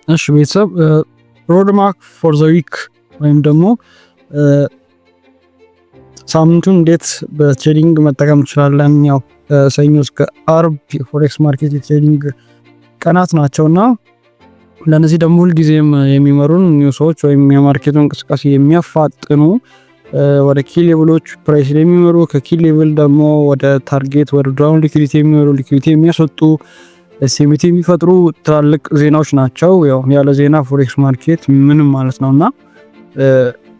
እሺ ቤተሰብ ሮድማፕ ፎር ዘ ዊክ ወይም ደግሞ ሳምንቱን እንዴት በትሬዲንግ መጠቀም እንችላለን። ያው ሰኞ እስከ አርብ የፎሬክስ ማርኬት የትሬዲንግ ቀናት ናቸውና ለነዚህ ደግሞ ሁልጊዜም የሚመሩን ኒውሶች ወይም የማርኬቱን እንቅስቃሴ የሚያፋጥኑ ወደ ኪ ሌቭሎች ፕራይስ የሚመሩ ከኪ ሌቭል ደግሞ ወደ ታርጌት ወደ ዳውን ሊኩዊዲቲ የሚመሩ ሊኩዊዲቲ የሚያስወጡ ኤስኤምቲ የሚፈጥሩ ትላልቅ ዜናዎች ናቸው። ያው ያለ ዜና ፎሬክስ ማርኬት ምንም ማለት ነውና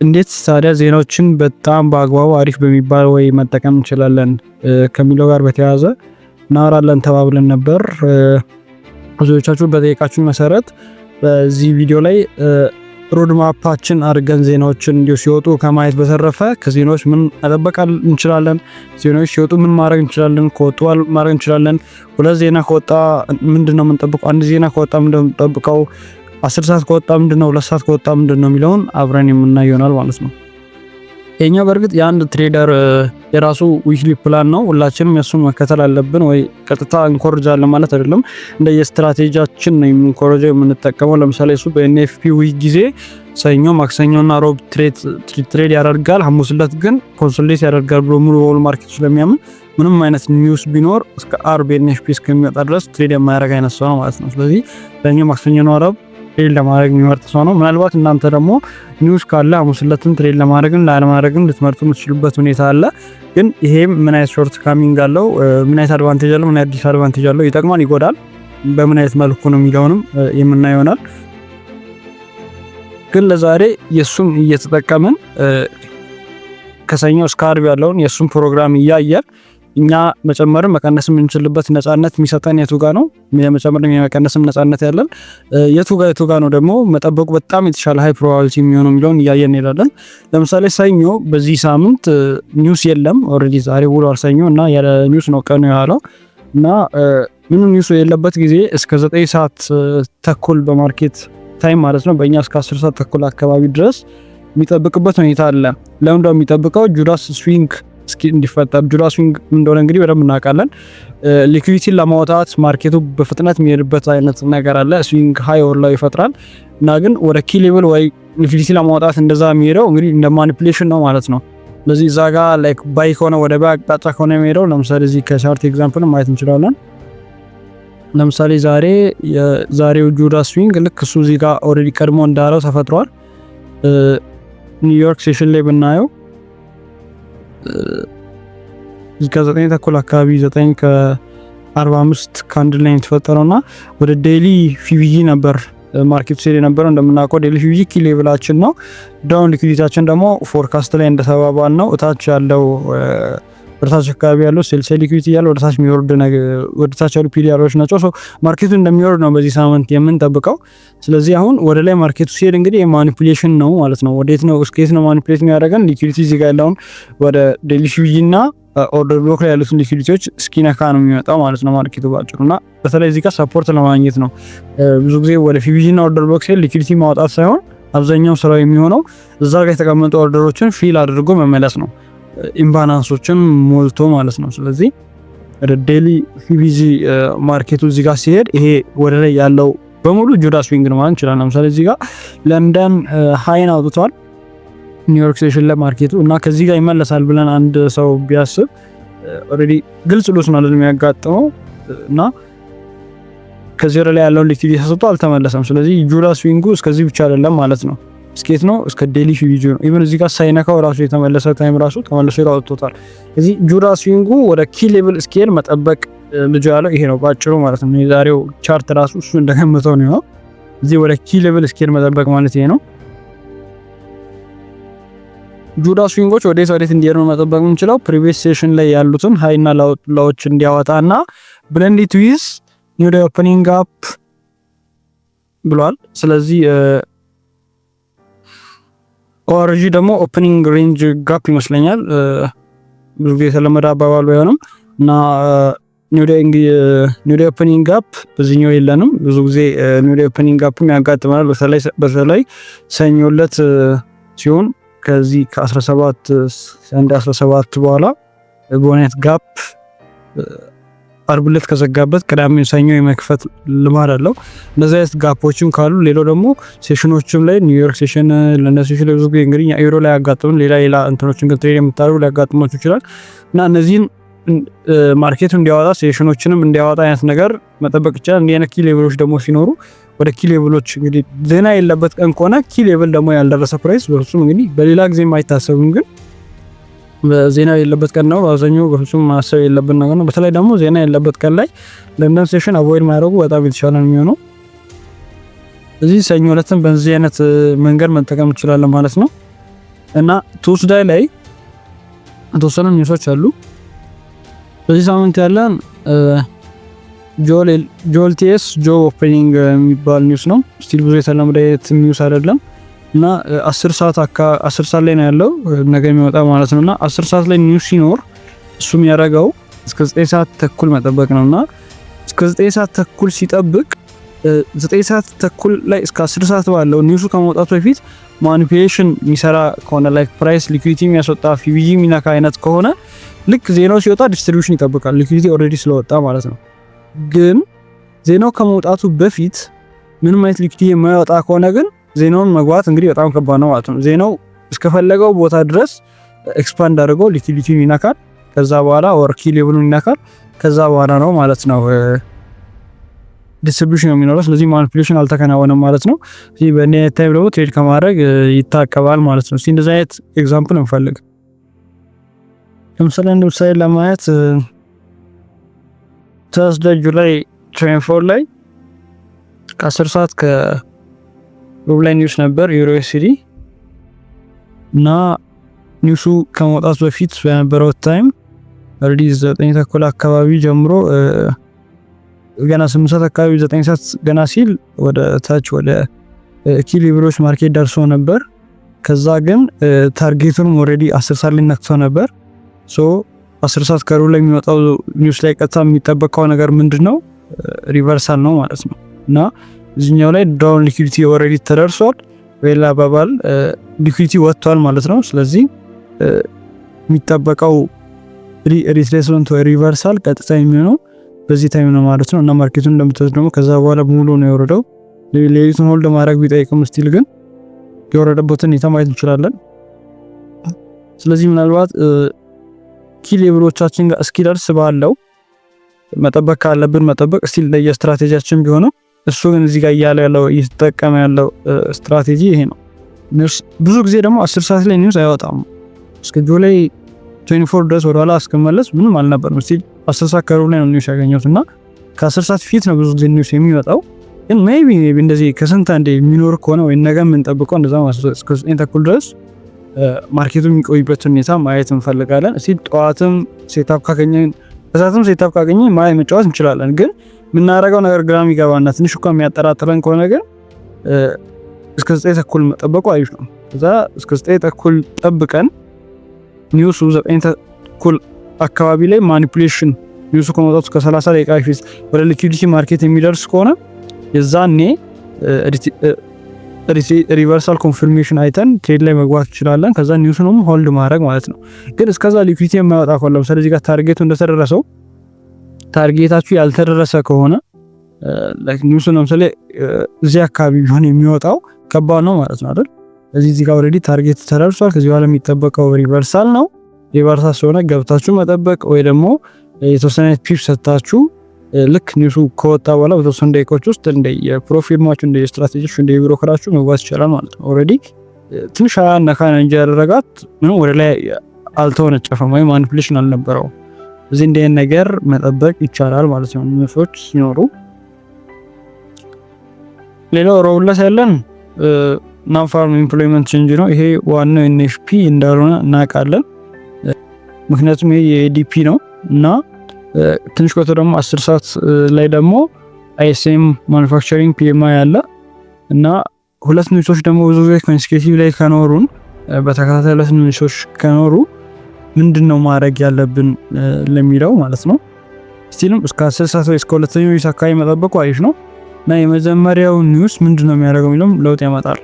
እንዴት ታዲያ ዜናዎችን በጣም በአግባቡ አሪፍ በሚባል ወይ መጠቀም እንችላለን ከሚለው ጋር በተያያዘ እናወራለን ተባብለን ነበር። ብዙዎቻችሁ በጠየቃችሁ መሰረት በዚህ ቪዲዮ ላይ ሮድማፓችን አድርገን ዜናዎችን እንዲሁ ሲወጡ ከማየት በተረፈ ከዜናዎች ምን መጠበቅ እንችላለን፣ ዜናዎች ሲወጡ ምን ማድረግ እንችላለን፣ ከወጡ ማድረግ እንችላለን፣ ሁለት ዜና ከወጣ ምንድነው የምንጠብቀው፣ አንድ ዜና ከወጣ ምንድነው የምንጠብቀው፣ 10 ሰዓት ከወጣ ምንድነው፣ 2 ሰዓት ከወጣ ምንድነው የሚለውን አብረን የምናየው ይሆናል ማለት ነው። የኛ በርግጥ የአንድ ትሬደር የራሱ ዊክሊ ፕላን ነው። ሁላችንም የሱን መከተል አለብን ወይ ቀጥታ እንኮርጃለን ማለት አይደለም። እንደ የስትራቴጂያችን ነው የምንኮርጀው የምንጠቀመው። ለምሳሌ እሱ በኤንኤፍፒ ዊክ ጊዜ ሰኞ፣ ማክሰኞና ሮብ ትሬድ ያደርጋል። ሐሙስ ዕለት ግን ኮንሶሊዴት ያደርጋል ብሎ ሙሉ በሙሉ ማርኬቱ ስለሚያምን ምንም አይነት ኒውስ ቢኖር እስከ አርብ ኤንኤፍፒ እስከሚወጣ ድረስ ትሬድ የማያደርግ አይነት ሰው ነው ማለት ነው። ስለዚህ ሰኞ፣ ማክሰኞና ሮብ ትሬድ ለማድረግ የሚመርጥ ሰው ነው። ምናልባት እናንተ ደግሞ ኒውስ ካለ ሐሙስ ዕለትን ትሬድ ለማድረግን ላለማድረግን ልትመርጡ የምትችሉበት ሁኔታ አለ። ግን ይሄም ምን አይነት ሾርት ካሚንግ አለው፣ ምን አይነት አድቫንቴጅ አለው፣ ምን አይነት ዲስአድቫንቴጅ አለው፣ ይጠቅማል፣ ይጎዳል፣ በምን አይነት መልኩ ነው የሚለውንም የምናየው ይሆናል። ግን ለዛሬ የሱን እየተጠቀምን ከሰኞ እስከ አርብ ያለውን የሱን ፕሮግራም እያየን እኛ መጨመርም መቀነስም የምንችልበት ነፃነት የሚሰጠን የቱ ጋር ነው? የመጨመርም የመቀነስም ነፃነት ያለን የቱ ጋር ነው ደግሞ መጠበቁ በጣም የተሻለ ሃይ ፕሮባቢሊቲ የሚሆነው የሚለውን እያየን እንሄዳለን። ለምሳሌ ሰኞ በዚህ ሳምንት ኒውስ የለም። ኦልሬዲ ዛሬ ውሏል ሰኞ እና ያለ ኒውስ ነው ቀኑ ያለው እና ምንም ኒውስ የሌለበት ጊዜ እስከ 9 ሰዓት ተኩል በማርኬት ታይም ማለት ነው በእኛ እስከ 10 ሰዓት ተኩል አካባቢ ድረስ የሚጠብቅበት ሁኔታ አለ። ለምን እንደው የሚጠብቀው ጁዳስ ስዊንግ እስኪ እንዲፈጠር ጁዳስ ስዊንግ እንደሆነ እንግዲህ በደንብ እናውቃለን። ሊኩዊዲቲን ለማውጣት ማርኬቱ በፍጥነት የሚሄድበት አይነት ነገር አለ። ስዊንግ ሃይ ኦር ሎው ይፈጥራል እና ግን ወደ ኪ ሌቭል ወይ ሊኩዊዲቲ ለማውጣት እንደዛ የሚሄደው እንግዲህ እንደ ማኒፑሌሽን ነው ማለት ነው። ስለዚህ እዛ ጋር ላይክ ባይ ከሆነ ወደ ባይ አቅጣጫ ከሆነ የሚሄደው ለምሳሌ እዚህ ከቻርት ኤግዛምፕል ማየት እንችላለን። ለምሳሌ የዛሬው ጁዳስ ስዊንግ ልክ እሱ እዚህ ጋር ኦልሬዲ ቀድሞ እንዳለው ተፈጥሯል። ኒውዮርክ ሴሽን ላይ ብናየው እስከ 9 ተኩል አካባቢ 9 ከ45 ካንድል ላይ የተፈጠረውና ወደ ዴይሊ ፊቪጂ ነበር ማርኬት ሴል የነበረው። እንደምናውቀው ዴይሊ ፊቪጂ ኪ ሌቭላችን ነው። ዳውን ሊኩዊዲቲያችን ደግሞ ፎርካስት ላይ እንደተባባል ነው እታች ያለው ወደታች አካባቢ ያለው ሴልስ ሊኩዊዲቲ ያለው ወደታች የሚወርድ ወደታች ያሉ ፒዲአሮች ናቸው። ሶ ማርኬቱ እንደሚወርድ ነው በዚህ ሳምንት የምንጠብቀው። ስለዚህ አሁን ወደ ላይ ማርኬቱ ሲሄድ እንግዲህ የማኒፑሌሽን ነው ማለት ነው። ወዴት ነው እስከየት ነው ማኒፑሌት የሚያደርገን? ሊኩዊዲቲ እዚህ ጋር ያለውን ወደ ዴይሊ ፊቪጂ እና ኦርደር ብሎክ ላይ ያሉትን ሊኩዊዲቲዎች እስኪነካ ነው የሚመጣው ማለት ነው ማርኬቱ ባጭሩና በተለይ እዚህ ጋር ሰፖርት ለማግኘት ነው። ብዙ ጊዜ ወደ ፊቪጂ እና ኦርደር ብሎክ ሲሄድ ሊኩዊዲቲ ማውጣት ሳይሆን አብዛኛው ስራው የሚሆነው እዛ ጋር የተቀመጡ ኦርደሮችን ፊል አድርጎ መመለስ ነው፣ ኢምባላንሶችን ሞልቶ ማለት ነው። ስለዚህ ወደ ዴይሊ ፊቪጂ ማርኬቱ እዚህ ጋር ሲሄድ ይሄ ወደ ላይ ያለው በሙሉ ጁዳስ ስዊንግ ነው ማለት እንችላለን። ለምሳሌ እዚህ ጋር ለንደን ሃይን አውጥቷል ኒውዮርክ ሴሽን ላይ ማርኬቱ እና ከዚህ ጋር ይመለሳል ብለን አንድ ሰው ቢያስብ ኦልሬዲ ግልጽ ሉስ ማለት ነው የሚያጋጥመው እና ከዚህ ላይ ያለውን ሊኩዊዲቲ ተሰጥቶ አልተመለሰም። ስለዚህ ጁዳስ ስዊንጉ እስከዚህ ብቻ አይደለም ማለት ነው። ስኬት ነው እስከ ዴይሊ ፊቪጂ ነው። ኢቭን እዚህ ጋር ሳይነካው ራሱ የተመለሰ ታይም ራሱ ተመልሶ ይራውጥቶታል። እዚህ ጁዳስ ስዊንጉ ወደ ኪ ሌቭል ስኬል መጠበቅ ልጅ ያለው ይሄ ነው ባጭሩ ማለት ነው። የዛሬው ቻርት ራሱ እሱ እንደገመተው ነው። እዚህ ወደ ኪ ሌቭል ስኬል መጠበቅ ማለት ይሄ ነው። ጁዳስ ስዊንጎች ወዴት እንዲሄዱ መጠበቅ የምንችለው ፕሪቪየስ ሴሽን ላይ ያሉትን ሃይና ሎዎች እንዲያወጣና ብለንድ ኢት ዊዝ ኒው ዴይ ኦፕኒንግ ጋፕ ብሏል። ስለዚህ ኦርጂ ደግሞ ኦፕኒንግ ሬንጅ ጋፕ ይመስለኛል ብዙ ጊዜ የተለመደ አባባል ባይሆንም እና ኒው ዴይ ኦፕኒንግ ጋፕ በዚህኛው የለንም። ብዙ ጊዜ ኒው ዴይ ኦፕኒንግ ጋፕ ያጋጥመናል። በተለይ ሰኞ ዕለት ሲሆን ከዚህ ከ17 በኋላ በሆነት ጋፕ አርብ ዕለት ከዘጋበት ቅዳሜ ሰኞ የመክፈት ልማድ አለው። እንደዚህ አይነት ጋፖችም ካሉ ሌላው ደግሞ ሴሽኖችም ላይ ኒውዮርክ ሴሽን ለነሱ ሴሽን ብዙ ጊዜ እንግዲህ ዩሮ ላይ ያጋጥሙን ሌላ እንትኖችን ግን ትሬድ የምታደርጉ ሊያጋጥማችሁ ይችላል እና እነዚህን ማርኬቱ እንዲያወጣ ሴሽኖችንም እንዲያወጣ አይነት ነገር መጠበቅ ይችላል። እንዲህ አይነት ኪ ሌቭሎች ደግሞ ሲኖሩ ወደ ኪ ሌቭሎች እንግዲህ ዜና የለበት ቀን ከሆነ ኪ ሌቭል ደግሞ ያልደረሰ ፕራይስ በፍጹም እንግዲህ በሌላ ጊዜም አይታሰብም፣ ግን ዜና የለበት ቀን ነው አብዛኛው በፍጹም ማሰብ የለብን ነገር ነው። በተለይ ደግሞ ዜና የለበት ቀን ላይ ለንደን ሴሽን አቮይድ ማድረጉ በጣም የተሻለ ነው የሚሆነው። እዚህ ሰኞ ዕለትም በዚህ አይነት መንገድ መጠቀም እንችላለን ማለት ነው እና ቱስዳይ ላይ የተወሰኑ ኒውሶች አሉ። በዚህ ሳምንት ያለን ጆል ቲኤስ ጆብ ኦፕኒንግ የሚባል ኒውስ ነው። ስቲል ብዙ የተለመደ ኒውስ አይደለም እና 10 ሰዓት ላይ ነው ያለው ነገ የሚወጣ ማለት ነውና 10 ሰዓት ላይ ኒውስ ሲኖር እሱ የሚያደርገው እስከ 9 ሰዓት ተኩል መጠበቅ ነውና እስከ 9 ሰዓት ተኩል ሲጠብቅ 9 ሰዓት ተኩል ላይ እስከ 10 ሰዓት ባለው ኒውሱ ከመውጣቱ በፊት ማኒፑሌሽን የሚሰራ ከሆነ ላይክ ፕራይስ ሊኩዊዲቲ የሚያስወጣ ፊቢጂ የሚነካ አይነት ከሆነ ልክ ዜናው ሲወጣ ዲስትሪቢዩሽን ይጠብቃል ሊኩዊዲቲ ኦልሬዲ ስለወጣ ማለት ነው። ግን ዜናው ከመውጣቱ በፊት ምንም አይነት ሊኩዊዲቲ የማይወጣ ከሆነ ግን ዜናውን መግባት እንግዲህ በጣም ከባድ ነው ማለት ነው። ዜናው እስከፈለገው ቦታ ድረስ ኤክስፓንድ አድርጎ ሊኩዊዲቲውን ይነካል። ከዛ በኋላ ወር ኪ ሌቭሉን ይነካል። ከዛ በኋላ ነው ማለት ነው ዲስትሪቢዩሽን የሚኖረው። ስለዚህ ማኒፑሌሽን አልተከናወነም ማለት ነው። ስለዚህ በእኔ ታይም ደግሞ ትሬድ ከማድረግ ይታቀባል ማለት ነው። እንደዚህ አይነት ኤግዛምፕል እንፈልግ። ለምሳሌ ለማየት ተርስዴይ ጁላይ 24 ላይ ከ10 ሰዓት ከሩብ ላይ ኒውስ ነበር ዩሮ ዩኤስዲ እና ኒውሱ ከመውጣቱ በፊት በነበረው ታይም ኦልሬዲ 9 ተኩል አካባቢ ጀምሮ ገና 8 ሰዓት አካባቢ 9 ሰዓት ገና ሲል ወደ ታች ወደ ኪ ሌቭሎች ማርኬት ደርሶ ነበር። ከዛ ግን ታርጌቱን ኦልሬዲ 10 ሰዓት ላይ ነክቶ ነበር። ሶ 10 ሰዓት ከሩብ ላይ የሚወጣው ኒውስ ላይ ቀጥታ የሚጠበቀው ነገር ምንድነው? ሪቨርሳል ነው ማለት ነው እና እዚህኛው ላይ ዳውን ሊኩዊዲቲ ኦልሬዲ ተደርሷል። በሌላ አባባል ሊኩዊዲቲ ወጥቷል ማለት ነው። ስለዚህ የሚጠበቀው ሪትሬስመንት ወይ ሪቨርሳል ቀጥታ የሚሆነው በዚህ ታይም ነው ማለት ነው እና ማርኬቱን እንደምትወስድ ደግሞ ከዛ በኋላ ሙሉ ነው የወረደው። ሌሊቱን ሆልድ ማድረግ ቢጠይቅም ስቲል ግን የወረደበትን ሁኔታ ማየት እንችላለን። ስለዚህ ምናልባት ኪ ሌቭሎቻችን ጋር እስኪደርስ ባለው መጠበቅ ካለብን መጠበቅ ስቲል ለየስትራቴጂያችን ቢሆንም እሱ ግን እዚህ ጋር ያለው እየተጠቀመ ያለው ስትራቴጂ ይሄ ነው። ብዙ ጊዜ ደግሞ 10 ሰዓት ላይ ኒውስ አይወጣም። እስከ ጁላይ 24 ድረስ ወደኋላ አስከመለስ ምንም አልነበርም። ስቲል 10 ሰዓት ከሩብ ላይ ነው ኒውስ ያገኘሁትና ከ10 ሰዓት ፊት ነው ብዙ ጊዜ ኒውስ የሚወጣው። ግን ሜቢ እንደዚህ ከስንት አንዴ የሚኖር ከሆነ ወይ ነገ የምንጠብቀው እንደዛ እስከ 9 ተኩል ድረስ ማርኬቱ የሚቆይበት ሁኔታ ማየት እንፈልጋለን። እስቲ ጠዋትም ሴታፕ ካገኘን ከሰዓትም ሴታፕ ካገኘን ማየት መጫወት እንችላለን። ግን የምናደርገው ነገር ግራም ይገባና ትንሽ እንኳን የሚያጠራጥረን ከሆነ ግን እስከ 9 ተኩል መጠበቁ አሪፍ ነው። ከዛ እስከ 9 ተኩል ጠብቀን ኒውሱ 9 ተኩል አካባቢ ላይ ማኒፑሌሽን ኒውሱ ከመውጣቱ ከ30 ደቂቃ በፊት ወደ ሊኩዊዲቲ ማርኬት የሚደርስ ከሆነ የዛኔ ሪቨርሳል ኮንፊርሜሽን አይተን ትሬድ ላይ መግባት እንችላለን። ከዛ ኒውሱንም ሆልድ ማድረግ ማለት ነው። ግን እስከዛ ሊኩዊዲቲ የማይወጣ ከሆነ ለምሳሌ እዚህ ጋር ታርጌቱ እንደተደረሰው ታርጌታችሁ ያልተደረሰ ከሆነ ላይክ ኒውሱ ለምሳሌ እዚህ አካባቢ ቢሆን የሚወጣው ከባድ ነው ማለት ነው አይደል? እዚህ ጋር ኦልሬዲ ታርጌት ተደርሷል። ከዚህ በኋላ የሚጠበቀው ሪቨርሳል ነው። ሪቨርሳል ስለሆነ ገብታችሁ መጠበቅ ወይ ደግሞ የተወሰነ ፒፕ ሰጣችሁ ልክ ኒውሱ ከወጣ በኋላ በተወሰኑ ደቂቃዎች ውስጥ እንደ የፕሮፊርማችሁ እንደ ስትራቴጂችሁ እንደ ቢሮክራችሁ መግባት ይችላል ማለት ነው። ኦልሬዲ ትንሽ ነካ እንጂ ያደረጋት ምንም ወደ ላይ አልተወነጨፈም ወይም ማኒፑሌሽን አልነበረው። እዚህ እንደ ነገር መጠበቅ ይቻላል ማለት ነው ኒውሶች ሲኖሩ። ሌላው ሮውለስ ያለን ናን ፋርም ኢምፕሎይመንት ቼንጅ ነው። ይሄ ዋናው ኤንኤፍፒ እንዳልሆነ እናውቃለን። ምክንያቱም ይሄ የኤዲፒ ነው እና ትንሽ ቆይቶ ደግሞ 10 ሰዓት ላይ ደግሞ አይኤስኤም ማኑፋክቸሪንግ ፒኤምአይ አለ እና ሁለት ኒውሶች ደግሞ ብዙ ጊዜ ኮንሴኪቲቭ ላይ ከኖሩን በተከታታይ ሁለት ኒውሶች ከኖሩ ምንድነው ማድረግ ያለብን ለሚለው ማለት ነው። ስቲልም እስከ 10 ሰዓት ወይ እስከ ሁለተኛው ኒውስ አካባቢ መጠበቁ አሪፍ ነው እና የመጀመሪያው ኒውስ ምንድነው የሚያደርገው የሚለው ለውጥ ያመጣል።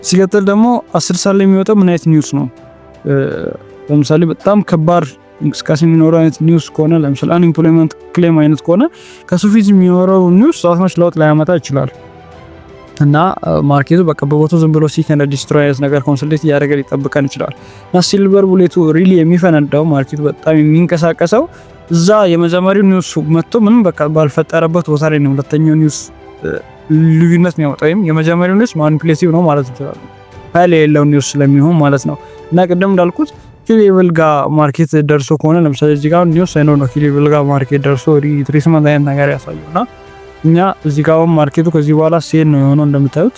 ሲቀጥል ደግሞ 10 ሰዓት ላይ የሚወጣው ምን አይነት ኒውስ ነው? ለምሳሌ በጣም ከባድ እንቅስቃሴ የሚኖረው አይነት ኒውስ ከሆነ ለምሳሌ አንኢምፕሎይመንት ክሌም አይነት ከሆነ ከሱ ፊት የሚኖረው ኒውስ ዛትማች ለውጥ ላያመጣ ይችላል እና ማርኬቱ በቃ በቦታው ዝም ብሎ ሲክ እንደ ዲስትሮይ አይነት ነገር ኮንሶሊዴት እያደረገ ሊጠብቀን ይችላል። እና ሲልቨር ቡሌቱ ሪሊ የሚፈነዳው ማርኬቱ በጣም የሚንቀሳቀሰው እዛ የመጀመሪያው ኒውስ መጥቶ ምንም በቃ ባልፈጠረበት ቦታ ላይ ነው ሁለተኛው ኒውስ ልዩነት የሚያመጣው ወይም የመጀመሪያው ኒውስ ማኒፑሌቲቭ ነው ማለት ይችላል ኃይል የሌለው ኒውስ ስለሚሆን ማለት ነው። እና ቅድም እንዳልኩት ኪሌቭል ጋር ማርኬት ደርሶ ከሆነ ለምሳሌ እዚህ ጋር ኒውስ ሳይኖር ነው ኪሌቭል ጋር ማርኬት ደርሶ ሪትሬስመንት አይነት ነገር ያሳየውና እኛ እዚህ ጋር ማርኬቱ ከዚህ በኋላ ሴል ነው የሆነው እንደምታዩት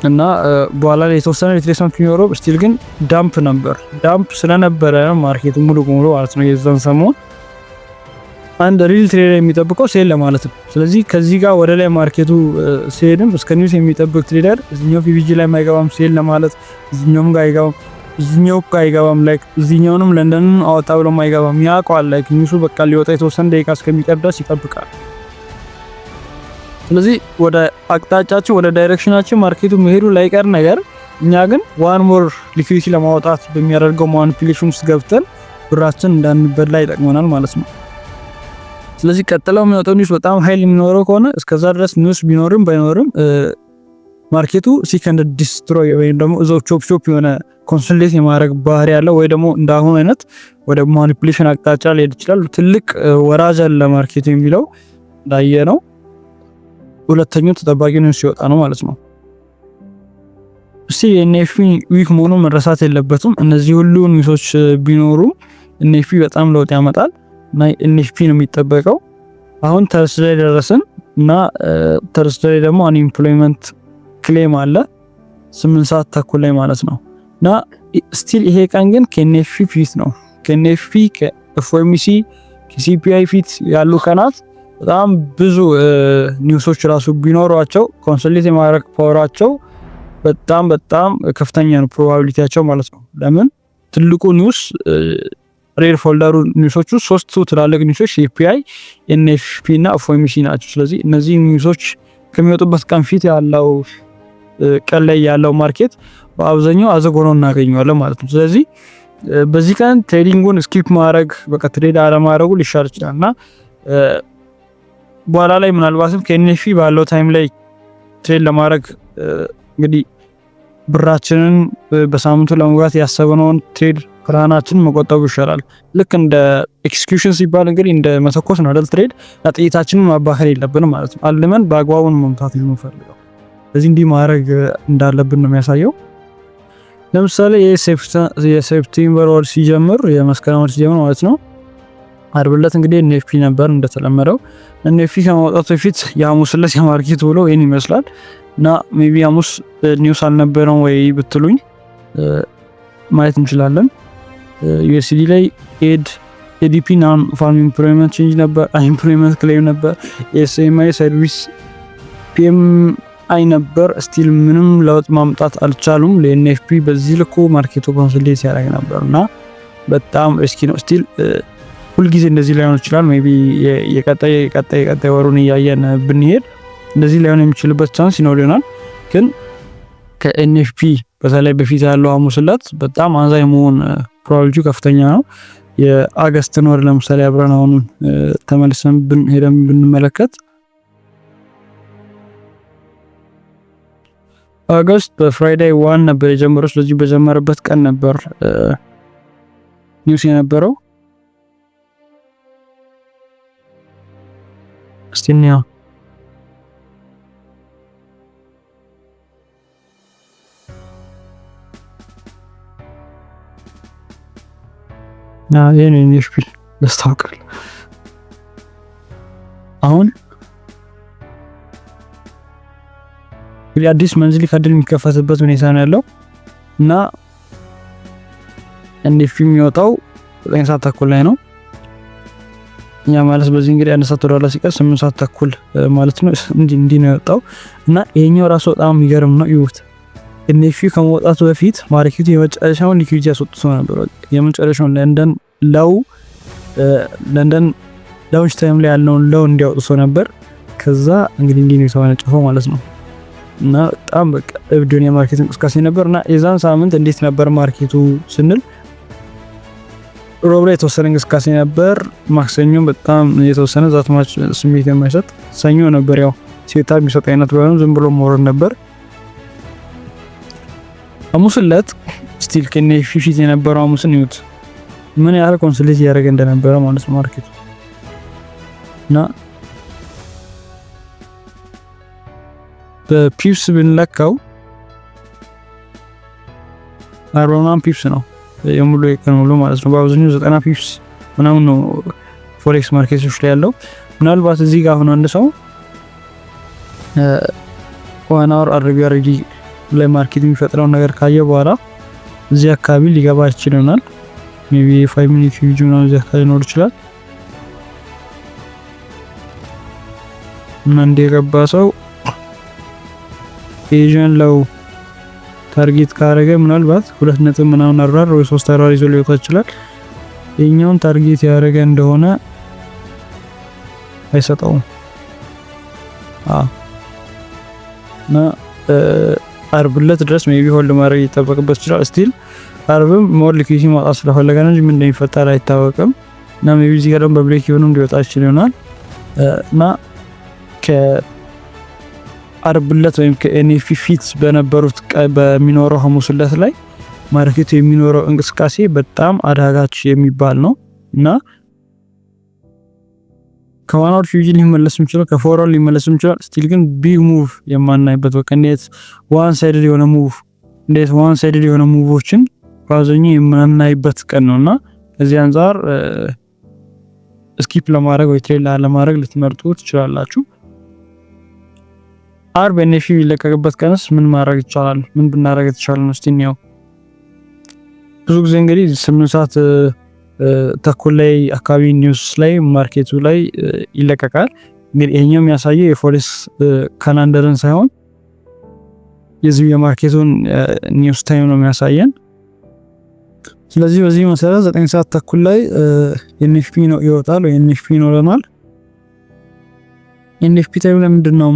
እና በኋላ ላይ የተወሰነ ሪትሬስመንት የሚኖረው ስቲል ግን ዳምፕ ነበር። ዳምፕ ስለነበረ ማርኬቱ ሙሉ በሙሉ ማለት ነው የዛን ሰሞን አንድ ሪል ትሬደር የሚጠብቀው ሴል ለማለት ነው። ስለዚህ ከዚህ ጋር ወደ ላይ ማርኬቱ ሴልም እስከ ኒውስ የሚጠብቅ ትሬደር እዚህኛው ፒቪጂ ላይ ማይገባም ሴል ለማለት እዚህኛውም ጋር አይገባም እዚህኛው ጋር አይገባም ላይክ እዚህኛውንም ለንደንን አወጣ ብሎ ማይገባም ያውቀዋል ላይክ ኒውሱ በቃ ሊወጣ የተወሰነ ደቂቃ እስከሚቀር ድረስ ይጠብቃል። ስለዚህ ወደ አቅጣጫችን ወደ ዳይሬክሽናችን ማርኬቱ መሄዱ ላይቀር ነገር እኛ ግን ዋን ሞር ሊኩዊዲቲ ለማውጣት በሚያደርገው ማኒፑሌሽን ውስጥ ገብተን ብራችን እንዳንበላ ይጠቅመናል ማለት ነው። ስለዚህ ቀጥለው የሚወጣው ኒውስ በጣም ኃይል የሚኖረው ከሆነ እስከዛ ድረስ ኒውስ ቢኖርም ባይኖርም ማርኬቱ ሲክ እንደ ዲስትሮይ ወይም ደግሞ እዛው ቾፕ የሆነ ኮንሶሊዴት የማድረግ ባህሪ ያለው ወይ ደግሞ እንዳሁን አይነት ወደ ማኒፑሌሽን አቅጣጫ ሊሄድ ይችላል። ትልቅ ወራጅ አለ ማርኬቱ የሚለው እንዳየ ነው። ሁለተኛው ተጠባቂ ኒውስ ሲወጣ ነው ማለት ነው። እስቲ ኤንኤፍፒ ዊክ መሆኑን መረሳት የለበትም። እነዚህ ሁሉ ኒውሶች ቢኖሩ ኤንኤፍፒ በጣም ለውጥ ያመጣል እና ኤንኤፍፒ ነው የሚጠበቀው። አሁን ተርስዴ ላይ ደረስን እና ተርስዴ ላይ ደግሞ አንኢምፕሎይመንት ክሌም አለ 8 ሰዓት ተኩል ላይ ማለት ነው። እና ስቲል ይሄ ቀን ግን ከኤንኤፍፒ ፊት ነው። ከኤንኤፍፒ ከኤፍኦኤምሲ ከሲፒአይ ፊት ያሉ ቀናት በጣም ብዙ ኒውሶች ራሱ ቢኖሯቸው ኮንሶሊዴት የማድረግ ፓወራቸው በጣም ከፍተኛ ነው ፕሮባቢሊቲያቸው ማለት ነው። ለምን ትልቁ ኒውስ ሬድ ፎልደሩ ኒውሶቹ ሶስቱ ትላልቅ ኒውሶች ሲፒአይ ኤንኤፍፒ እና ኤፍኦኤምሲ ናቸው። ስለዚህ እነዚህ ኒውሶች ከሚወጡበት ቀን ፊት ያለው ቀን ላይ ያለው ማርኬት በአብዛኛው አዘጎኖ እናገኘዋለን ማለት ነው። ስለዚህ በዚህ ቀን ትሬዲንጉን ስኪፕ ማድረግ በቃ ትሬድ አለማድረጉ ሊሻል ይችላልና በኋላ ላይ ምናልባትም ከኤንኤፍፒ ባለው ታይም ላይ ትሬድ ለማድረግ እንግዲህ ብራችንን በሳምንቱ ለመግባት ያሰበነውን ትሬድ ፕላናችን መቆጠቡ ይሻላል። ልክ እንደ ኤክስኪዩሽን ሲባል እንግዲህ እንደ መተኮስ ነው አይደል? ትሬድ ጥይታችንን ማባከል የለብንም ማለት ነው። አልመን በአግባቡን መምታት ነው የምንፈልገው። ስለዚህ እንዲህ ማድረግ እንዳለብን ነው የሚያሳየው። ለምሳሌ የሴፕቴምበር ወር ሲጀምር የመስከረም ወር ሲጀምር ማለት ነው አርብ ዕለት እንግዲህ ኤንኤፍፒ ነበር እንደተለመደው። ኤንኤፍፒ ከማውጣቱ በፊት የሐሙስ ዕለት የማርኬት ውሎ ይሄን ይመስላል እና ሜቢ ሐሙስ ኒውስ አልነበረም ወይ ብትሉኝ ማየት እንችላለን። ዩኤስዲ ላይ ኤዲፒ ናን ፋርም ኢምፕሎይመንት ቼንጅ ነበር፣ አንኢምፕሎይመንት ክሌም ነበር፣ ኤስኤምአይ ሰርቪስ ፒኤምአይ ነበር። ስቲል ምንም ለውጥ ማምጣት አልቻሉም። ለኤንኤፍፒ በዚህ ልኩ ማርኬቱ ኮንሶሊዴት ያደርግ ነበርና በጣም ሪስኪ ነው። ስቲል ሁልጊዜ እንደዚህ ላይሆን ይችላል። ሜቢ የቀጣይ ወሩን እያየን ብንሄድ እንደዚህ ላይሆን የሚችልበት ቻንስ ይኖር ይሆናል። ግን ከኤንኤፍፒ በተለይ በፊት ያለው ሐሙስ ዕለት በጣም አንዛይ መሆን ፕሮባቢሊቲ ከፍተኛ ነው። የአገስትን ወር ለምሳሌ አብረን አሁን ተመልሰን ሄደን ብንመለከት አገስት በፍራይዴይ 1 ነበር የጀመረው። ስለዚህ በጀመረበት ቀን ነበር ኒውስ የነበረው። እስቲኒያ ይሄን ኤንኤፍፒ ያስታውቃል። አሁን እንግዲህ አዲስ መንዝሊ ካርድ የሚከፈትበት ሁኔታ ነው ያለው እና ኤንኤፍፒ የሚወጣው 9 ሰዓት ተኩል ላይ ነው። እኛ ማለት በዚህ እንግዲህ 1 ሰዓት ወደኋላ ሲቀር 8 ሰዓት ተኩል ማለት ነው። እንዲህ ነው የወጣው እና ይሄኛው ራሱ በጣም የሚገርም ነው። ይሁት ኤንኤፍፒ ከመውጣቱ በፊት ማርኬቱ የመጨረሻውን ሊኩዊዲቲ ያስወጥቶ ነበር። የመጨረሻውን ለንደን ላውንች ታይም ላይ ያለውን ለው እንዲያወጥቶ ነበር። ከዛ እንግዲህ እንዲህ ነው የተወነጨፈው ማለት ነው እና በጣም በቃ እብዱን የማርኬት እንቅስቃሴ ነበርና የዛን ሳምንት እንዴት ነበር ማርኬቱ ስንል ሮብ ላይ የተወሰነ እንቅስቃሴ ነበር። ማክሰኞ በጣም የተወሰነ ዛትማች ስሜት የማይሰጥ፣ ሰኞ ነበር ያው ሴታ የሚሰጥ አይነት ባይሆንም ዝም ብሎ መውረድ ነበር። ሐሙስ ዕለት ስቲል ከኔፊ ፊት የነበረው ሐሙስን ይዩት ምን ያህል ኮንሶሊዴት ያደረገ እንደነበረ ማለት ነው ማርኬቱ እና በፒፕስ ብንለካው 40 ፒፕስ ነው የሙሉ የቀን ሙሉ ማለት ነው። በአብዛኛው 90 ፒፕስ ምናምን ነው ፎሬክስ ማርኬቶች ላይ ያለው። ምናልባት እዚህ ጋር ሆኖ አንድ ሰው ዋን አወር አርቢአርዲ ላይ ማርኬት የሚፈጥረው ነገር ካየ በኋላ እዚህ አካባቢ ሊገባ ይችላል። ሜቢ 5 ሚኒት ቪዲዮ ነው እዚህ አካባቢ ሊኖር ይችላል እና እንደገባ ሰው ኤዥን ለው ታርጌት ካረገ ምናልባት 2 ነጥብ ምናምን አራር ወይ 3 አራር ይዞ ሊወጣ ይችላል። የኛውን ታርጌት ያደረገ እንደሆነ አይሰጠውም። እና አርብለት ድረስ ሜቢ ሆልድ ማድረግ ይጠበቅበት ይችላል። ስቲል አርብም ሞር ሊኩዊዲቲ ማውጣት ስለፈለገ ነው እንጂ ምን እንደሚፈጠር አይታወቅም። እና ሜቢ እዚህ ጋር ደግሞ በብሬክ ኢቨኑ ሊወጣ ይችላል እና ከአርብለት ወይም ከኤንኤፍ ፊት በነበሩት በሚኖረው ሐሙስ ዕለት ላይ ማርኬቱ የሚኖረው እንቅስቃሴ በጣም አዳጋች የሚባል ነው እና ከዋናው ፊውጂ ሊመለስ ይችላል፣ ከፎራል ሊመለስ ይችላል። ስቲል ግን ቢግ ሙቭ የማናይበት በቃ እንዴት ዋን ሳይድድ የሆነ ሙቮችን ባዘኝ የማናይበት ቀን ነውና እዚህ አንፃር ስኪፕ ለማድረግ ወይ ትሬድ ለማድረግ ልትመርጡ ትችላላችሁ። አርብ ኤንኤፍ ይለቀቅበት ቀንስ ምን ማድረግ ይቻላል? ምን ብናደርግ የተሻለ ነው? እስቲ ነው ብዙ ጊዜ እንግዲህ 8 ሰዓት ተኩል ላይ አካባቢ ኒውስ ላይ ማርኬቱ ላይ ይለቀቃል። እንግዲህ ይሄኛው የሚያሳየው የፎሬክስ ካላንደርን ሳይሆን የዚህ የማርኬቱን ኒውስ ታይም ነው የሚያሳየን። ስለዚህ በዚህ መሰረት 9 ሰዓት ተኩል ላይ ኤንኤፍፒ ነው ይወጣል ወይ ኤንኤፍፒ ይኖረናል። ኤንኤፍፒ ታይም ለምንድን ነው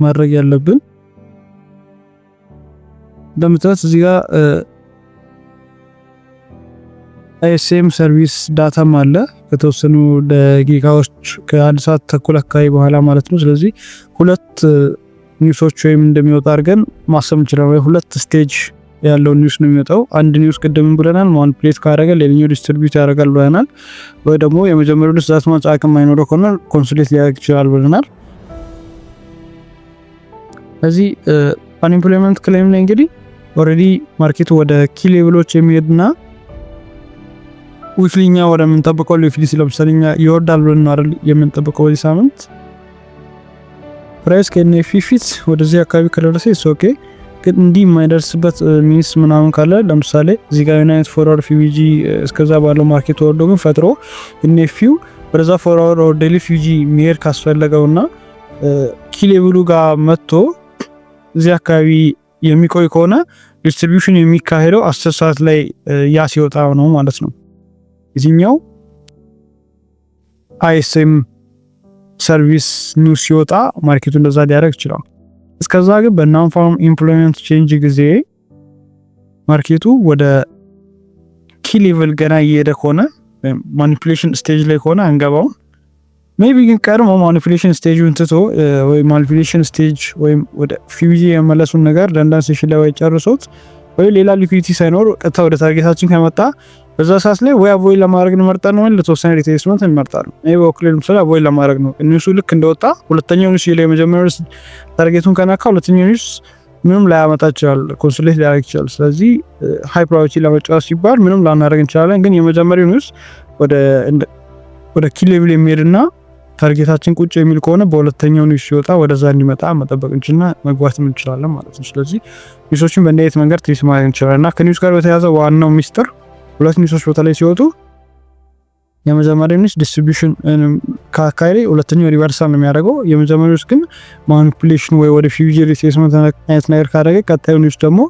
ማድረግ ያለብን? እንደምታዩት እዚህ ጋር አይኤስኤም ሰርቪስ ዳታም አለ ከተወሰኑ ደቂቃዎች ከ1 ሰዓት ተኩል አካባቢ በኋላ ማለት ነው። ስለዚህ ሁለት ኒውሶች ወይም እንደሚወጣ አድርገን ማሰብ እንችላለን። ወይ ሁለት ስቴጅ ያለው ኒውስ ነው የሚወጣው። አንድ ኒውስ ቅድም ብለናል ማኒፑሌት ካደረገ ሌላኛው ዲስትሪቢዩት ያደርጋል ብለናል። ወይ ደግሞ የመጀመሪያው ኒውስ ዛት ማንጫ አቅም አይኖረው ከሆነ ኮንሶሊዴት ሊያደርግ ይችላል ብለናል። ስለዚህ አንኢምፕሎይመንት ክሌም ላይ እንግዲህ ኦልሬዲ ማርኬቱ ወደ ኪ ሌቭሎች የሚሄድና ዊክሊኛ ወደ ምንጠብቀው ሌቭል ለምሳሌኛ ይወርዳል ብለን አይደል የምንጠብቀው በዚህ ሳምንት ፕራይስ ከኤንኤፍ ፊት ወደዚህ አካባቢ ከደረሰ ኦኬ። ግን እንዲህ የማይደርስበት ሚንስ ምናምን ካለ ለምሳሌ እዚህ ጋር ዩናይት ፎርዋርድ ፊጂ እስከዛ ባለው ማርኬት ወርዶ ግን ፈጥሮ ኤንኤፍዩ ወደዛ ፎርዋርድ ኦር ዴሊ ፊጂ ሚሄድ ካስፈለገውና ኪ ሌቭሉ ጋር መጥቶ እዚህ አካባቢ የሚቆይ ከሆነ ዲስትሪቢዩሽን የሚካሄደው 10 ሰዓት ላይ ያ ሲወጣ ነው ማለት ነው። እዚህኛው አይኤስኤም ሰርቪስ ኒውስ ሲወጣ ማርኬቱ እንደዛ ሊያደርግ ይችላል። እስከዛ ግን በናን ፋርም ኢምፕሎይመንት ቼንጅ ጊዜ ማርኬቱ ወደ ኪ ሌቭል ገና እየሄደ ከሆነ ማኒፑሌሽን ስቴጅ ላይ ከሆነ አንገባው። ሜቢ ግን ቀድሞ ማኒፑሌሽን ስቴጁን ትቶ ወይ ማኒፑሌሽን ስቴጅ ወይም ወደ ፊውጂ የመለሱን ነገር ደንዳን ሴሽን ላይ ወይ ጨርሶት ወይ ሌላ ሊኩዊዲቲ ሳይኖር ቀጥታ ወደ ታርጌታችን ከመጣ በዛ ሰዓት ላይ ወይ አቮይድ ለማድረግ እንመርጣለን ወይ ለተወሰነ ሪቴስመንት እንመርጣለን። ይሄ በኦክሌም ስለ አቮይድ ለማድረግ ነው። ኒውሱ ልክ እንደወጣ ሁለተኛው ኒውስ ላይ የመጀመሪያው ታርጌቱን ከናካ ሁለተኛው ኒውስ ምንም ላያመጣ ይችላል፣ ኮንሶሊዴት ሊያደርግ ይችላል። ስለዚህ ሃይ ፕራዮሪቲ ለመጫወት ሲባል ምንም ላናደርግ እንችላለን። ግን የመጀመሪያው ኒውስ ወደ ኪ ሌቭል የሚሄድና ታርጌታችን ቁጭ የሚል ከሆነ በሁለተኛው ኒውስ ሲወጣ ወደዛ እንዲመጣ መጠበቅ እንችልና መግባት እንችላለን ማለት ነው። ስለዚህ ኒውሶችን በእንደዚህ መንገድ ትሪት ማድረግ እንችላለንና ከኒውስ ጋር በተያያዘ ዋናው ሚስጥር ሁለት ኒውሶች በተለይ ሲወጡ የመጀመሪያው ኒውስ ዲስትሪቢዩሽን ካካይሪ ሁለተኛው ሪቨርሳል ነው የሚያደርገው። የመጀመሪያው ግን ማኒፑሌሽን ወይ ወደ ፊውጂ ሪትሬስመንት አይነት ነገር ካደረገ ቀጣዩ ኒውስ ደግሞ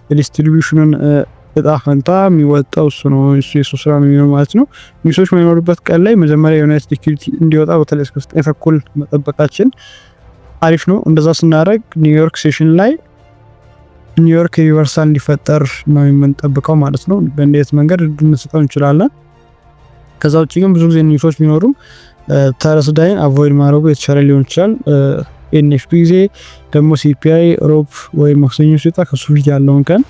የዲስትሪቢዩሽኑን እጣ ፈንታ የሚወጣው እሱ ነው። እሱ ስራ ነው የሚሆነው ማለት ነው። ኒውሶች የሚኖሩበት ቀን ላይ መጀመሪያ ዩናይትድ ሴኩሪቲ እንዲወጣ በተለይ እስከ 9 ተኩል መጠበቃችን አሪፍ ነው። እንደዛ ስናደርግ ኒውዮርክ ሴሽን ላይ ኒውዮርክ ሪቨርሳል እንዲፈጠር ነው የምንጠብቀው ማለት ነው። በእንዴት መንገድ እንድንሰጠው እንችላለን። ከዛ ውጪ ግን ብዙ ጊዜ ኒውሶች ቢኖሩም ተርስዳይን አቮይድ ማድረጉ የተሻለ ሊሆን ይችላል። ኤንኤፍፒ ጊዜ ደግሞ ሲፒአይ ሮብ ወይ ማክሰኞ ሲወጣ ከሱ ፊት ያለውን ቀን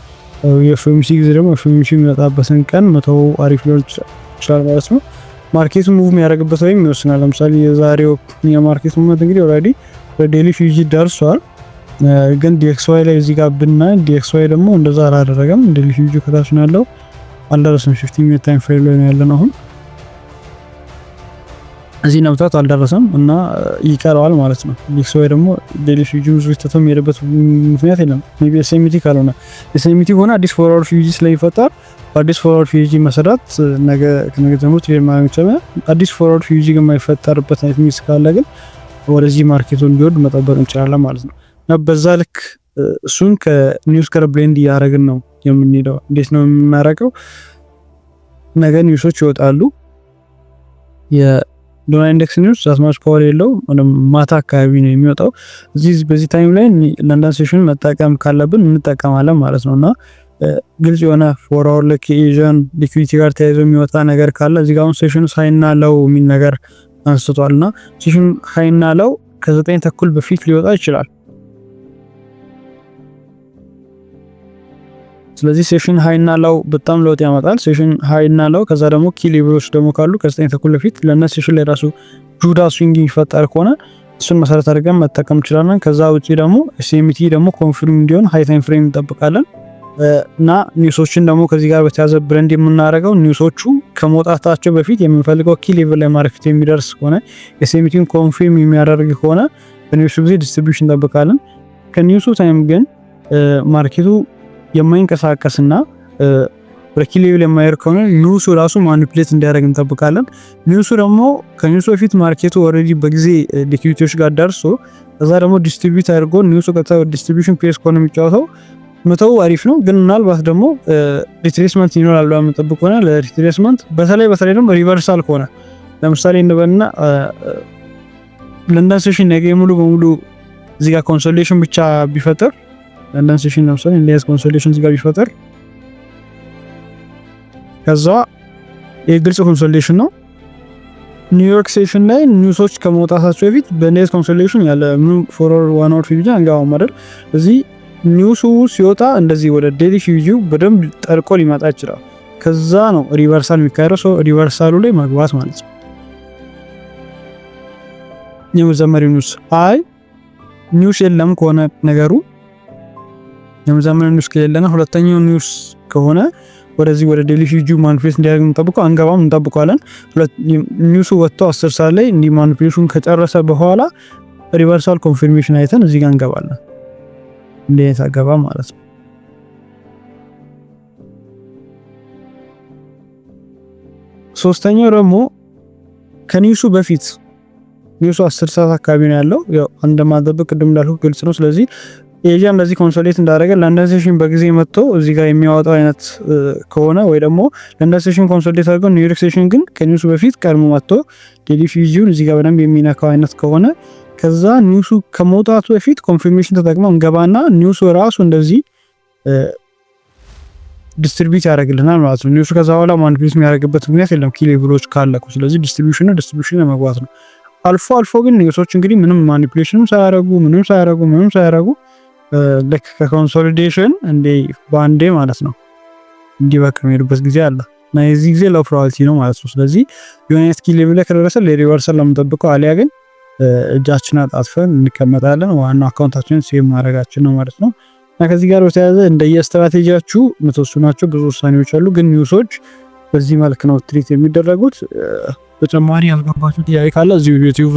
የኤፍኦኤምሲ ጊዜ ደግሞ ኤፍኦኤምሲ የሚመጣበትን ቀን መተው አሪፍ ሊሆን ይችላል ማለት ነው። ማርኬቱ ሙቭ የሚያደርግበት ወይም ይወስናል። ለምሳሌ የዛሬው የማርኬት ሙቭመንት እንግዲህ ኦልሬዲ በዴሊ ፊውጂ ደርሷል። ግን ዲኤክስዋይ ላይ እዚህ ጋር ብናይ ዲኤክስዋይ ደግሞ እንደዛ አላደረገም። ዴሊ ፊውጂ ከታች ነው ያለው፣ አልደረሰም። 15 ሚኒት ታይም ፍሬም ላይ ነው ያለነው አሁን እዚህ ነብታት አልደረሰም እና ይቀረዋል ማለት ነው። ዲኤክስዋይ ደግሞ ዴሊ ፊውጂ ብዙ ተተም የሚሄድበት ምክንያት የለም። ሜቢ ኤስኤምቲ ካልሆነ ኤስኤምቲ ሆነ አዲስ ፎርዋርድ ፊውጂ ስለሚፈጠር አዲስ ፎርዋርድ ፊውጂ መሰረት ነገ ከነገ ደግሞ ትሬድ ማድረግ ይችላል። አዲስ ፎርዋርድ ፊውጂ የማይፈጠርበት አይነት ሚስ ካለ ግን ወደዚህ ማርኬቱን እንዲወድ መጠበቅ እንችላለን ማለት ነው። እና በዛ ልክ እሱን ከኒውስ ጋር ብሌንድ እያደረግን ነው የምንሄደው። እንዴት ነው የምናደርገው? ነገ ኒውሶች ይወጣሉ። የዶላር ኢንዴክስ ኒውስ ዛስማች ፓወር የለው ማታ አካባቢ ነው የሚወጣው። በዚህ ታይም ላይ ለንደን ሴሽን መጠቀም ካለብን እንጠቀማለን ማለት ነው። እና ግልጽ የሆነ ፎርዋርድ ልክ ኤዥያን ሊኩዊዲቲ ጋር ተያይዞ የሚወጣ ነገር ካለ እዚህ ጋር አሁን ሴሽኑ ሃይና ለው የሚል ነገር አንስቷልና ሴሽኑ ሃይና ለው ከ9 ተኩል በፊት ሊወጣ ይችላል። ስለዚህ ሴሽን ሃይና ለው በጣም ለውጥ ያመጣል። ሴሽን ሃይና ለው ከዛ ደግሞ ኪ ሌቭሎች ደግሞ ካሉ ከ9 ተኩል በፊት ለነ ሴሽን ላይ ራሱ ጁዳ ስዊንግ ይፈጠር ከሆነ እሱን መሰረት አድርገን መጠቀም እንችላለን። ከዛ ውጪ ደግሞ ኤስኤምቲ ደግሞ ኮንፊርም እንዲሆን ሃይ ታይም ፍሬም እንጠብቃለን። እና ኒውሶችን ደግሞ ከዚህ ጋር በተያዘ ብለንድ የምናደርገው ኒውሶቹ ከመውጣታቸው በፊት የምንፈልገው ኪ ሌቭል ላይ ማርኬት የሚደርስ ከሆነ ኤስኤምቲን ኮንፊርም የሚያደርግ ከሆነ በኒውሱ ጊዜ ዲስትሪቢዩሽን እንጠብቃለን። ከኒውሱ ታይም ግን ማርኬቱ የማይንቀሳቀስና ወደ ኪ ሌቭል የማይሄድ ከሆነ ኒውሱ ራሱ ማኒፕሌት እንዲያደርግ እንጠብቃለን። ኒውሱ ደግሞ ከኒውሱ በፊት ማርኬቱ ኦልሬዲ በጊዜ ሊኩዊዲቲዎች ጋር ደርሶ ከዛ ደግሞ ዲስትሪቢዩት አድርጎ ኒውሱ ቀጥታ ዲስትሪቢዩሽን ፔስ ከሆነ የሚጫወተው መተው አሪፍ ነው። ግን ምናልባት ደግሞ ሪትሬስመንት ይኖራል ብለን የምንጠብቅ ከሆነ ለሪትሬስመንት በተለይ ደግሞ ሪቨርሳል ከሆነ ለምሳሌ እንበልና ለንደን ሴሽን ነገ ሙሉ በሙሉ እዚህ ጋር ኮንሶሌሽን ብቻ ቢፈጠር ለንደን ሴሽን ለምሳሌ እንደዚህ ኮንሶሌሽን እዚህ ጋር ቢፈጠር ከዛ የግልጽ ኮንሶሌሽን ነው። ኒውዮርክ ሴሽን ላይ ኒውሶች ከመውጣታቸው በፊት በኔት ኮንሶሌሽን ያለ ምንም ፎርዋርድ ዋን አወር ፊውጂ አንጋው ማለት እዚህ ኒውሱ ሲወጣ እንደዚህ ወደ ዴሊ ፊውጂው በደንብ ጠርቆ ሊመጣ ይችላል። ከዛ ነው ሪቨርሳል የሚካሄደው። ሶ ሪቨርሳሉ ላይ መግባት ማለት ነው። የመጀመሪያው ኒውስ ኒውስ የለም ከሆነ ነገሩ የመጀመሪያው ኒውስ ከሌለና ሁለተኛው ኒውስ ከሆነ ወደዚህ ወደ ዴሊ ፊውጂው ማኒፌስት እንዲያደርግ እንጠብቀው አንገባም፣ እንጠብቀዋለን። ኒውሱ ወጥቶ 10 ሰዓት ላይ እንዲ ማኒፌስቱን ከጨረሰ በኋላ ሪቨርሳል ኮንፊርሜሽን አይተን እዚህ ጋር እንገባለን። እንዴት አገባ ማለት ነው። ሶስተኛው ደግሞ ከኒውሱ በፊት ኒውሱ 10 ሰዓት አካባቢ ነው ያለው። ያው እንደማጠብቅ ቅድም እንዳልኩ ግልጽ ነው። ስለዚህ ኤዥያ እንደዚህ ኮንሶሌት እንዳደረገ ለንደን ሴሽን በጊዜ መጥቶ እዚህ ጋር የሚያወጣው አይነት ከሆነ ወይ ደግሞ ለንደን ሴሽን ኮንሶሌት አድርገው ኒውዮርክ ሴሽን ግን ከኒውሱ በፊት ቀድሞ መጥቶ ዴሊ ፊውጂውን እዚህ ጋር በደንብ የሚነካው አይነት ከሆነ ከዛ ኒውሱ ከመውጣቱ በፊት ኮንፊርሜሽን ተጠቅመው እንገባና ኒውሱ ራሱ እንደዚህ ዲስትሪቢዩት ያደርግልናል ማለት ነው። ኒውሱ ከዛ በኋላ ማኒፕሌት የሚያደርግበት ምክንያት የለም ኪ ሌቭሎች ካለኩ። ስለዚህ ዲስትሪቢዩሽን ለመግባት ነው። አልፎ ግን ኒውሶች እንግዲህ ምንም ማኒፕሌሽንም ሳያደርጉ ልክ ከኮንሶሊዴሽን እንደ ባንዴ ማለት ነው እንዲህ በቃ የሚሄዱበት ጊዜ አለ እና የዚህ ጊዜ ሎው ፕሮባቢሊቲ ነው ማለት ነው። ስለዚህ የሆነ ኪ ሌቭል ላይ ከደረሰ ለሪቨርሳል ለምንጠብቀው አሊያ ግን እጃችን አጣጥፈን እንቀመጣለን። ዋናው አካውንታችንን ሴቭ ማድረጋችን ነው ማለት ነው። እና ከዚህ ጋር በተያያዘ እንደየስትራቴጂያችሁ የምትወስኗቸው ብዙ ውሳኔዎች አሉ። ግን ኒውሶች በዚህ መልክ ነው ትሪት የሚደረጉት። ተጨማሪ ያልገባችሁ ጥያቄ ካለ እዚሁ ዩቲዩብ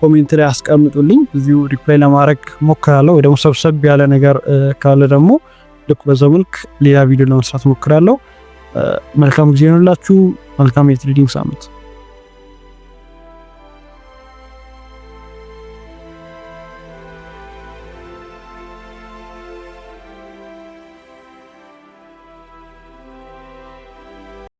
ኮሜንት ላይ አስቀምጡልኝ። እዚሁ ሪፕላይ ለማድረግ ሞክራለሁ። ወይ ደግሞ ሰብሰብ ያለ ነገር ካለ ደግሞ ልክ በዛው መልክ ሌላ ቪዲዮ ለመስራት ሞክራለሁ። መልካም ጊዜ ይሁንላችሁ። መልካም የትሬዲንግ ሳምንት